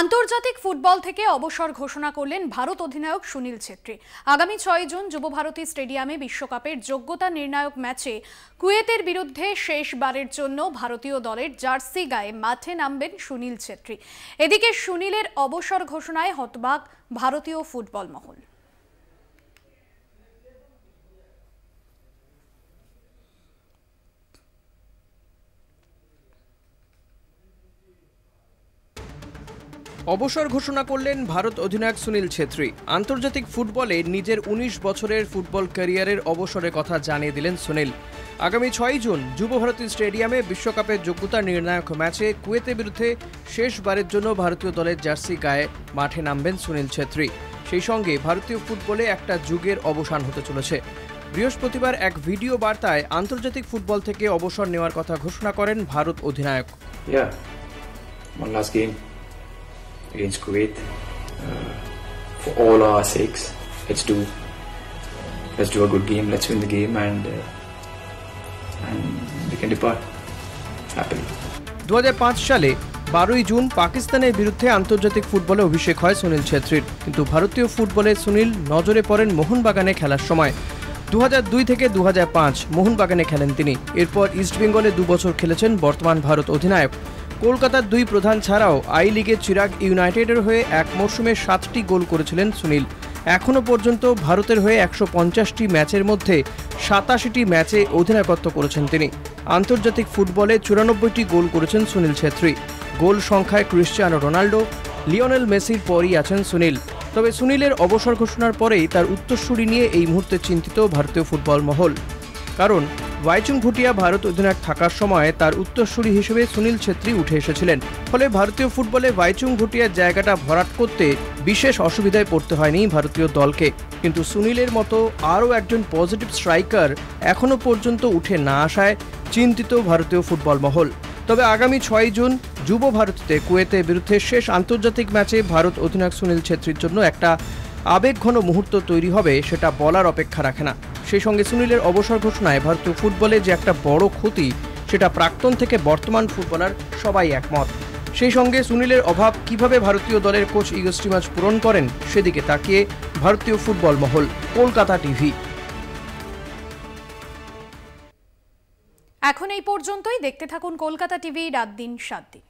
আন্তর্জাতিক ফুটবল থেকে অবসর ঘোষণা করলেন ভারত অধিনায়ক সুনীল ছেত্রী। আগামী 6 জুন যুবভারতী স্টেডিয়ামে বিশ্বকাপের যোগ্যতা নির্ণায়ক ম্যাচে কুয়েতের বিরুদ্ধে শেষবারের জন্য ভারতীয় দলের জার্সি গায়ে মাঠে নামবেন সুনীল ছেত্রী। এদিকে সুনীলের অবসর ঘোষণায় হতবাক ভারতীয় ফুটবল মহল। অবসর ঘোষণা করলেন ভারত অধিনায়ক সুনীল ছেত্রী। আন্তর্জাতিক ফুটবলে নিজের 19 বছরের ফুটবল ক্যারিয়ারের অবসরের কথা জানিয়ে দিলেন সুনীল। আগামী 6 জুন যুবভারতী স্টেডিয়ামে বিশ্বকাপের যোগ্যতা নির্ণায়ক ম্যাচে কুয়েতের বিরুদ্ধে শেষবারের জন্য ভারতীয় দলের জার্সি গায়ে মাঠে নামবেন সুনীল ছেত্রী। সেই সঙ্গে ভারতীয় ফুটবলে একটা যুগের অবসান হতে চলেছে। বৃহস্পতিবার এক ভিডিও বার্তায় আন্তর্জাতিক ফুটবল থেকে অবসর নেওয়ার কথা ঘোষণা করেন ভারত অধিনায়ক। One last game against Kuwait, for all our sakes. Let's do a good game. Let's win the game, and we can depart happily. 2005 সালে 12 জুন পাকিস্তানের বিরুদ্ধে আন্তর্জাতিক ফুটবলে অভিষেক হয় সুনীল ছেত্রীর, কিন্তু ভারতীয় ফুটবলে সুনীল নজরে পড়েন মোহনবাগানে খেলার সময়। 2002 থেকে 2005 মোহনবাগানে খেলেন তিনি। এরপর ইস্টবেঙ্গলে 2 বছর খেলেছেন বর্তমান ভারত অধিনায়ক। কলকাতার 2 প্রধান ছাড়াও আই লিগে চিরাগ ইউনাইটেডের হয়ে এক মরশুমে 7টি গোল করেছিলেন সুনীল। এখনও পর্যন্ত ভারতের হয়ে 150টি ম্যাচের মধ্যে 87টি ম্যাচে অধিনায়কত্ব করেছেন তিনি। আন্তর্জাতিক ফুটবলে 94টি গোল করেছেন সুনীল ছেত্রী। গোল সংখ্যায় ক্রিশ্চিয়ানো রোনাল্ডো, লিওনেল মেসির পরই আছেন সুনীল। তবে সুনীলের অবসর ঘোষণার পরেই তার উত্তরসূরি নিয়ে এই মুহূর্তে চিন্তিত ভারতীয় ফুটবল মহল। কারণ ভাইচুং ভুটিয়া ভারত অধিনায়ক থাকার সময় তার উত্তরসূরি হিসেবে সুনীল ছেত্রী উঠে এসেছিলেন। ফলে ভারতীয় ফুটবলে ভাইচুং ভুটিয়ার জায়গাটা ভরাট করতে বিশেষ অসুবিধায় পড়তে হয়নি ভারতীয় দলকে। কিন্তু সুনীলের মতো আরও একজন পজিটিভ স্ট্রাইকার এখনও পর্যন্ত উঠে না আসায় চিন্তিত ভারতীয় ফুটবল মহল। তবে আগামী 6 জুন যুব ভারতীতে কুয়েতের বিরুদ্ধে শেষ আন্তর্জাতিক ম্যাচে ভারত অধিনায়ক সুনীল ছেত্রীর জন্য একটা আবেগঘন মুহূর্ত তৈরি হবে সেটা বলার অপেক্ষা রাখে না। সেই সঙ্গে সুনীলের অবসর ঘোষণায় ভারতীয় ফুটবলে যে একটা বড় ক্ষতি, সেটা প্রাক্তন থেকে বর্তমান ফুটবলার সবাই একমত। সেই সঙ্গে সুনীলের অভাব কিভাবে ভারতীয় দলের কোচ ইগো স্টিমাচ পূরণ করেন সেদিকে তাকিয়ে ভারতীয় ফুটবল মহল। কলকাতা টিভি। এখন এই পর্যন্তই। দেখতে থাকুন কলকাতা টিভি রাত দিন 7 দিন।